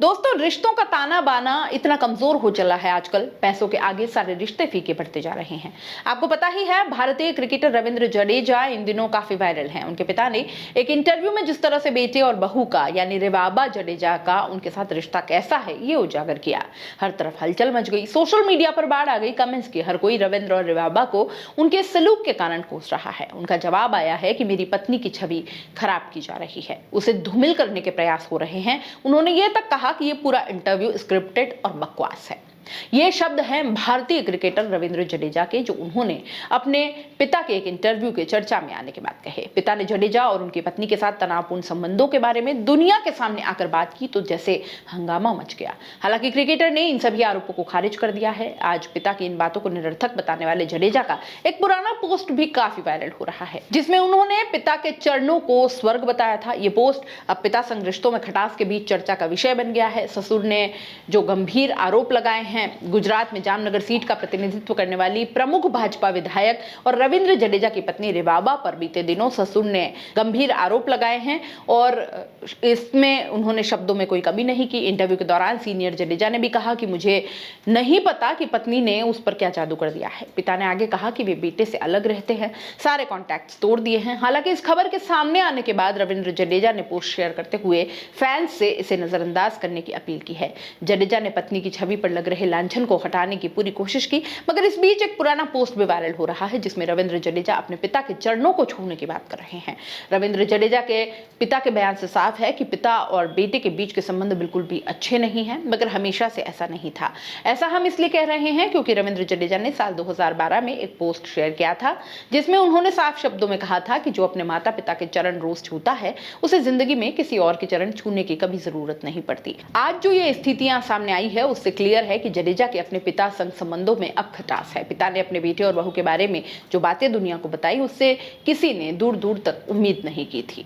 दोस्तों, रिश्तों का ताना बाना इतना कमजोर हो चला है आजकल, पैसों के आगे सारे रिश्ते फीके पड़ते जा रहे हैं। आपको पता ही है, भारतीय क्रिकेटर रविंद्र जडेजा इन दिनों काफी वायरल हैं। उनके पिता ने एक इंटरव्यू में जिस तरह से बेटे और बहू का यानी रिवाबा जडेजा का उनके साथ रिश्ता कैसा है ये उजागर किया। हर तरफ हलचल मच गई, सोशल मीडिया पर बाढ़ आ गई कमेंट्स की। हर कोई रविंद्र और रिवाबा को उनके सलूक के कारण कोस रहा है। उनका जवाब आया है कि मेरी पत्नी की छवि खराब की जा रही है, उसे धूमिल करने के प्रयास हो रहे हैं। उन्होंने ये तक कहा कि ये पूरा इंटरव्यू स्क्रिप्टेड और बकवास है। ये शब्द हैं भारतीय क्रिकेटर रविंद्र जडेजा के, जो उन्होंने अपने पिता के एक इंटरव्यू के चर्चा में आने के बाद कहे। पिता ने जडेजा और उनकी पत्नी के साथ तनावपूर्ण संबंधों के बारे में दुनिया के सामने आकर बात की तो जैसे हंगामा मच गया। हालांकि क्रिकेटर ने इन सभी आरोपों को खारिज कर दिया है। आज पिता की इन बातों को निरर्थक बताने वाले जडेजा का एक पुराना पोस्ट भी काफी वायरल हो रहा है, जिसमें उन्होंने पिता के चरणों को स्वर्ग बताया था। ये पोस्ट अब पिता संग रिश्तों में खटास के बीच चर्चा का विषय बन गया है। ससुर ने जो गंभीर आरोप लगाए हैं, गुजरात में जामनगर सीट का प्रतिनिधित्व करने वाली प्रमुख भाजपा विधायक और रविंद्र जडेजा की पत्नी रिवाबा पर बीते दिनों ससुर ने गंभीर आरोप लगाए हैं और इसमें उन्होंने शब्दों में कोई कमी नहीं की। इंटरव्यू के दौरान सीनियर जडेजा ने भी कहा कि मुझे नहीं पता कि पत्नी ने उस पर क्या जादू कर दिया है। पिता ने आगे कहा कि वे बेटे से अलग रहते हैं, सारे कॉन्टैक्ट्स तोड़ दिए हैं। हालांकि इस खबर के सामने आने के बाद रविंद्र जडेजा ने पोस्ट शेयर करते हुए फैंस से इसे नजरअंदाज करने की अपील की है। जडेजा ने पत्नी की छवि पर लग रहे लांछन को हटाने की पूरी कोशिश की, मगर इस बीच एक पुराना पोस्ट भी वायरल हो रहा है, जिसमें रविंद्र जडेजा अपने पिता के चरणों को छूने की बात कर रहे हैं। रविंद्र जडेजा के पिता के बयान से साफ है कि पिता और बेटे के बीच के संबंध बिल्कुल भी अच्छे नहीं हैं, मगर हमेशा से ऐसा नहीं था। ऐसा हम इसलिए कह रहे हैं क्योंकि रविंद्र जडेजा ने साल 2012 में एक पोस्ट शेयर किया था, जिसमें उन्होंने साफ शब्दों में कहा था कि जो अपने माता पिता के चरण रोज छूता है, उसे जिंदगी में किसी और के चरण छूने की कभी जरूरत नहीं पड़ती। आज जो ये स्थितियां सामने आई है, उससे क्लियर है कि जडेजा के अपने पिता संग संबंधों में अब खटास है। पिता ने अपने बेटे और बहू के बारे में जो बातें दुनिया को बताई, उससे किसी ने दूर दूर तक उम्मीद नहीं की थी।